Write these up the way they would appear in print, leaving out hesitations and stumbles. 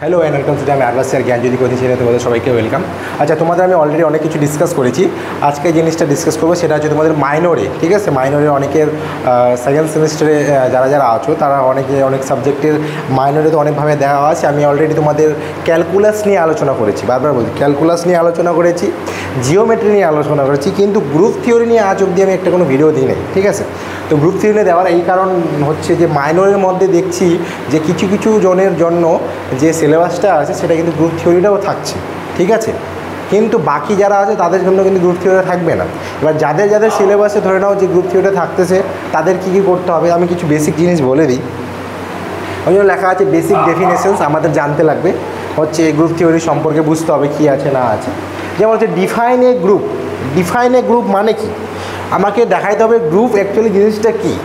Hello and welcome to আমি আরবাস sir জ্ঞানজ্যোতি coaching সেখানে তোমাদের সবাইকে ওয়েলকাম। আচ্ছা, তোমাদের আমি অলরেডি অনেক কিছু ডিসকাস করেছি। আজকে জিনিসটা ডিসকাস করবো সেটা হচ্ছে তোমাদের মাইনরে, ঠিক আছে? মাইনরে অনেকের সেকেন্ড সেমিস্টারে যারা আছো তারা অনেক সাবজেক্টের মাইনরে তো অনেকভাবে দেওয়া আছে। আমি অলরেডি তোমাদের ক্যালকুলাস নিয়ে আলোচনা করেছি, বারবার বলছি ক্যালকুলাস নিয়ে আলোচনা করেছি, জিওমেট্রি নিয়ে আলোচনা করেছি, কিন্তু গ্রুপ থিওরি নিয়ে আজ অবধি আমি একটা কোনো ভিডিও দিই নাই, ঠিক আছে? তো গ্রুপ থিওরি নিয়ে দেওয়ার এই কারণ হচ্ছে যে মাইনরের মধ্যে দেখছি যে কিছু কিছু জনের জন্য যে সিলেবাসটা আছে সেটা কিন্তু গ্রুপ থিওরিটাও থাকছে, ঠিক আছে? কিন্তু বাকি যারা আছে তাদের জন্য কিন্তু গ্রুপ থিওরিটা থাকবে না। এবার যাদের যাদের সিলেবাসে ধরে নাও যে গ্রুপ থিওরিটা থাকতেছে তাদের কী কী করতে হবে আমি কিছু বেসিক জিনিস বলে দিই। ওই জন্য লেখা আছে বেসিক ডেফিনেশনস আমাদের জানতে লাগবে, হচ্ছে গ্রুপ থিওরি সম্পর্কে বুঝতে হবে কী আছে না আছে। যেমন হচ্ছে define a group. Define a group মানে কি, আমাকে দেখাইতে হবে গ্রুপ অ্যাকচুয়ালি জিনিসটা কী।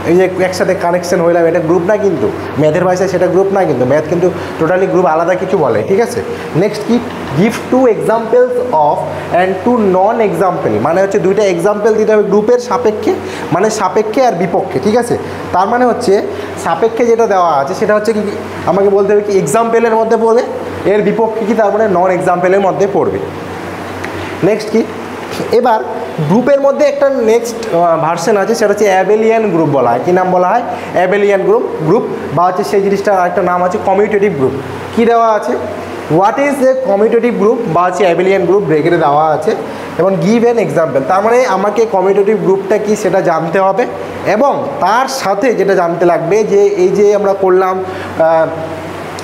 এই যে একসাথে কানেকশন হইলাম, এটা গ্রুপ না, কিন্তু ম্যাথের ভাষায় সেটা গ্রুপ না, কিন্তু ম্যাথ কিন্তু টোটালি গ্রুপ আলাদা কিছু বলে, ঠিক আছে? নেক্সট কি, give two examples of and two non example, মানে হচ্ছে দুইটা এক্সাম্পল দিতে হবে গ্রুপের সাপেক্ষে, মানে সাপেক্ষে আর বিপক্ষে, ঠিক আছে? তার মানে হচ্ছে সাপেক্ষে যেটা দেওয়া আছে সেটা হচ্ছে কি, আমাকে বলতে হবে কি এক্সাম্পলের মধ্যে পড়বে, এর বিপক্ষে কি তারপরে নন এক্সাম্পলের মধ্যে পড়বে। নেক্সট কি, এবার গ্রুপের মধ্যে একটা নেক্সট ভার্সন আছে, সেটা হচ্ছে অ্যাবেলিয়ান গ্রুপ বলা হয়। কী নাম বলা হয়? অ্যাবেলিয়ান গ্রুপ বা হচ্ছে সেই জিনিসটার একটা নাম আছে কমিউটেটিভ গ্রুপ। কী দেওয়া আছে, what is a commutative group বা হচ্ছে অ্যাবেলিয়ান গ্রুপ ব্রেকেটে দেওয়া আছে, এবং গিভ অ্যান এক্সাম্পল। তার মানে আমাকে কমিউটেটিভ গ্রুপটা কি সেটা জানতে হবে, এবং তার সাথে যেটা জানতে লাগবে যে এই যে আমরা করলাম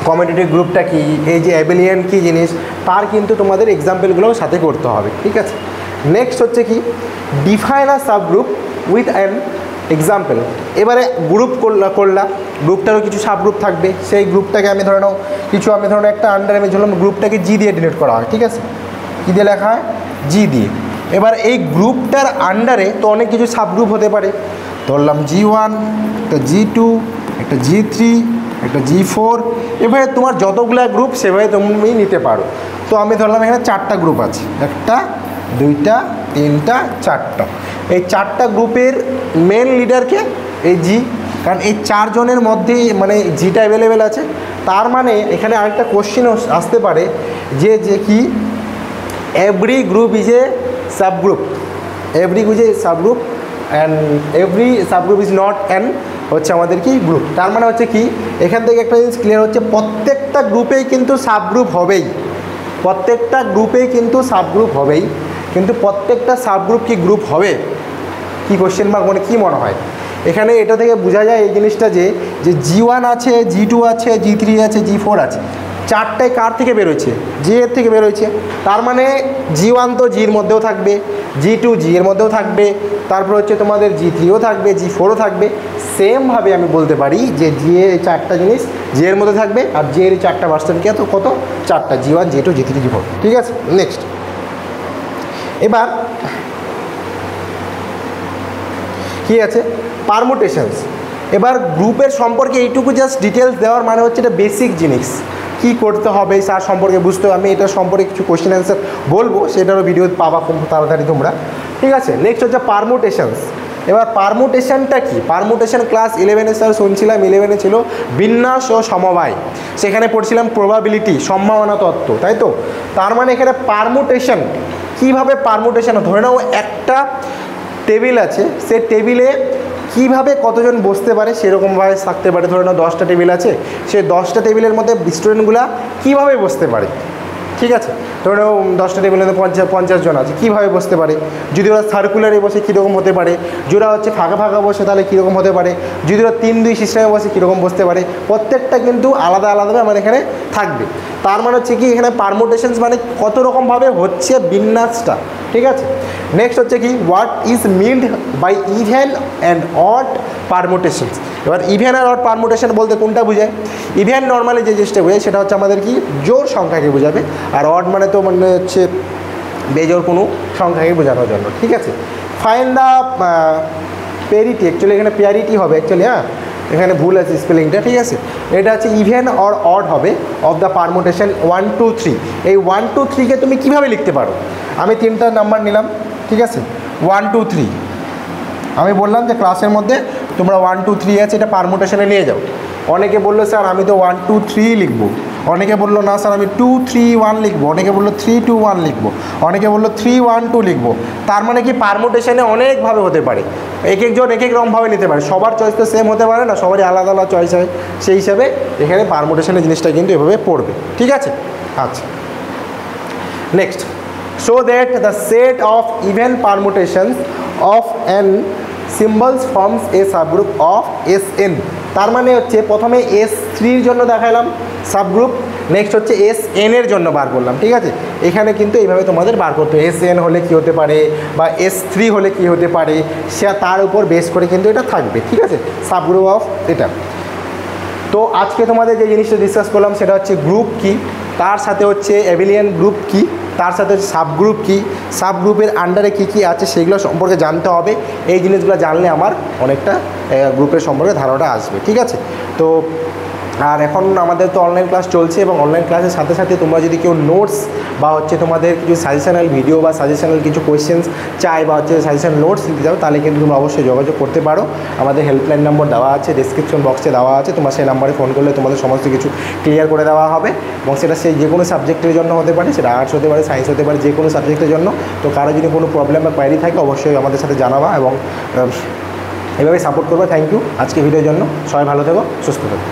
কমিউটেটিভ গ্রুপটা কি, এই যে অ্যাবেলিয়ান কী জিনিস, তার কিন্তু তোমাদের এক্সাম্পলগুলোও সাথে করতে হবে, ঠিক আছে? নেক্সট হচ্ছে কি, define a sub group with an example. এবারে গ্রুপ করলাম, গ্রুপটারও কিছু সাব গ্রুপ থাকবে, সেই গ্রুপটাকে আমি ধরে নাও একটা আন্ডার আমি ধরলাম গ্রুপটাকে জি দিয়ে ডিনোট করা হয়, ঠিক আছে? কী দিয়ে লেখা হয়? জি দিয়ে। এবার এই গ্রুপটার আন্ডারে তো অনেক কিছু সাব গ্রুপ হতে পারে, ধরলাম G1, একটা G2, একটা G3, একটা G4, এভাবে তোমার যতগুলো গ্রুপ সেভাবে তুমি নিতে পারো। তো আমি ধরলাম এখানে 4টা গ্রুপ আছে, 1টা 2টা 3টা 4টা। এই 4টা গ্রুপের মেন লিডারকে এই জি, কারণ এই 4 জনের মধ্যে মানে জিটা অ্যাভেলেবেল আছে। তার মানে এখানে আরেকটা কোশ্চেন আসতে পারে যে কি, every group is a subgroup, every is a subgroup and every subgroup is not an হচ্ছে আমাদের কি গ্রুপ। তার মানে হচ্ছে কি, এখান থেকে একটা জিনিস ক্লিয়ার হচ্ছে প্রত্যেকটা গ্রুপেই কিন্তু সাবগ্রুপ হবেই, প্রত্যেকটা গ্রুপেই কিন্তু সাবগ্রুপ হবেই, কিন্তু প্রত্যেকটা সাবগ্রুপ কি গ্রুপ হবে? কি কোশ্চেন মার্ক, মানে কী মনে হয়? এখানে এটা থেকে বোঝা যায় এই জিনিসটা যে G1 আছে, G2 আছে, G3 আছে, G4 আছে, 4টায় কার থেকে বেরোচ্ছে? জি এর থেকে বেরোচ্ছে। তার মানে G1 তো জির মধ্যেও থাকবে, G2 জি এর মধ্যেও থাকবে, তারপর হচ্ছে তোমাদের G3ও থাকবে, G4ও থাকবে। সেমভাবে আমি বলতে পারি যে জি এর 4টা জিনিস জি এর মধ্যে থাকবে, আর জি এর 4টা ভার্সন কত 4টা, G1, G2, G3, G4, ঠিক আছে? নেক্সট, এবার কি আছে, পারমুটেশনস। এবার গ্রুপের সম্পর্কে এইটুকু জাস্ট ডিটেলস দেওয়ার মানে হচ্ছে এটা বেসিক জিনিস, কী করতে হবে তার সম্পর্কে বুঝতে হবে। আমি এটা সম্পর্কে কিছু কোশ্চেন অ্যান্সার বলবো, সেটারও ভিডিও পাবা খুব তাড়াতাড়ি তোমরা, ঠিক আছে? নেক্সট হচ্ছে পারমুটেশনস। এবার পারমুটেশনটা কি, পারমুটেশন ক্লাস 11-এ স্যার শুনছিলাম, 11-এ ছিল বিন্যাস ও সমবায়, সেখানে পড়ছিলাম প্রবাবিলিটি, সম্ভাবনা তত্ত্ব, তাই তো? তার মানে এখানে পারমুটেশন, কীভাবে পারমুটেশন, ধরে নাও একটা টেবিল আছে, সে টেবিলে কীভাবে কতজন বসতে পারে সেরকমভাবে থাকতে পারে। ধরে নাও 10টা টেবিল আছে, সে 10টা টেবিলের মধ্যে স্টুডেন্টগুলো কীভাবে বসতে পারে, ঠিক আছে? ধরে নাও 10টা টেবিলের মধ্যে 50 জন আছে, কীভাবে বসতে পারে? যদি ওরা সার্কুলারে বসে কীরকম হতে পারে, যদি ওরা হচ্ছে ফাঁকা ফাঁকা বসে তাহলে কীরকম হতে পারে, যদি ওরা 3-2 সিস্টেমে বসে কীরকম বসতে পারে, প্রত্যেকটা কিন্তু আলাদা আলাদাভাবে আমার এখানে থাকবে। তার মানে হচ্ছে কি, এখানে পারমুটেশনস মানে কত রকমভাবে হচ্ছে বিন্যাসটা, ঠিক আছে? নেক্সট হচ্ছে কি, what is meant by even and odd permutations. এবার ইভেন আর অড পারমুটেশন বলতে কোনটা বোঝায়? ইভেন নর্মালি যে জিনিসটা বোঝায় সেটা হচ্ছে আমাদের কি জোড় সংখ্যাকে বোঝাবে, আর অড মানে তো মানে হচ্ছে বেজোড় কোনো সংখ্যাকে বোঝানোর জন্য, ঠিক আছে? ফাইন দ্য পেরিটি, অ্যাকচুয়ালি এখানে পেয়ারিটি হবে অ্যাকচুয়ালি, হ্যাঁ এখানে ভুল আছে স্পেলিংটা, ঠিক আছে? এটা হচ্ছে ইভেন অর অড হবে অফ দ্য পারমুটেশন 1, 2, 3। এই 1, 2, 3কে তুমি কীভাবে লিখতে পারো? আমি 3টা নাম্বার নিলাম, ঠিক আছে? 1, 2, 3 আমি বললাম যে ক্লাসের মধ্যে তোমরা 1, 2, 3 আছে এটা পারমুটেশনে নিয়ে যাও। অনেকে বললো স্যার আমি তো 1, 2, 3 লিখবো, অনেকে বললো না স্যার আমি 2 3 1 লিখবো, অনেকে বললো 3 2 1 লিখবো, অনেকে বললো 3 1 2 লিখবো। তার মানে কি পারমুটেশনে অনেকভাবে হতে পারে, এক একজন এক এক রকমভাবে নিতে পারে, সবার চয়েস তো সেম হতে পারে না, সবারই আলাদা আলাদা চয়েস হয়। সেই হিসাবে এখানে পারমুটেশনের জিনিসটা কিন্তু এভাবে পড়বে, ঠিক আছে। আচ্ছা, next, show that the set of even permutations of n symbols forms a subgroup of Sn। তার মানে হচ্ছে প্রথমে S3-র জন্য দেখালাম সাবগ্রুপ, নেক্সট হচ্ছে Sn এর জন্য বার করলাম, ঠিক আছে। এখানে কিন্তু এইভাবে তোমাদের বার করতে হবে, Sn হলে কী হতে পারে বা S3 হলে কী হতে পারে, সে তার উপর বেস করে কিন্তু এটা থাকবে, ঠিক আছে, সাবগ্রুপ অফ এটা। তো আজকে তোমাদের যে জিনিসটা ডিসকাস করলাম সেটা হচ্ছে গ্রুপ কি, তার সাথে হচ্ছে অ্যাবিলিয়ান গ্রুপ কি, তার সাথে হচ্ছে সাবগ্রুপ কি, সাবগ্রুপের আন্ডারে কী কী আছে সেগুলো সম্পর্কে জানতে হবে। এই জিনিসগুলো জানলে আমার অনেকটা গ্রুপের সম্পর্কে ধারণা আসবে, ঠিক আছে। তো আর এখন আমাদের তো অনলাইন ক্লাস চলছে, এবং অনলাইন ক্লাসের সাথে সাথে তোমরা যদি কেউ নোটস বা হচ্ছে তোমাদের কিছু সাজেশনাল ভিডিও বা সাজেশনাল কিছু কোয়েশ্চেন্স চাই বা হচ্ছে সাজেশন নোটস দিতে যাও, তাহলে কিন্তু তোমরা অবশ্যই যোগাযোগ করতে পারো। আমাদের হেল্পলাইন নম্বর দেওয়া আছে, ডেসক্রিপশন বক্সে দেওয়া আছে, তোমরা সেই নাম্বারে ফোন করলে তোমাদের সমস্ত কিছু ক্লিয়ার করে দেওয়া হবে। এবং সেটা সেই যে কোনো সাবজেক্টের জন্য হতে পারে, সেটা আর্টস হতে পারে, সায়েন্স হতে পারে, যে কোনো সাবজেক্টের জন্য। তো কারো যদি কোনো প্রবলেম বা কোয়ারি থাকে অবশ্যই আমাদের সাথে জানাবা এবং এভাবে সাপোর্ট করবে। থ্যাংক ইউ আজকে ভিডিওর জন্য, সবাই ভালো থেকো, সুস্থ থেকো।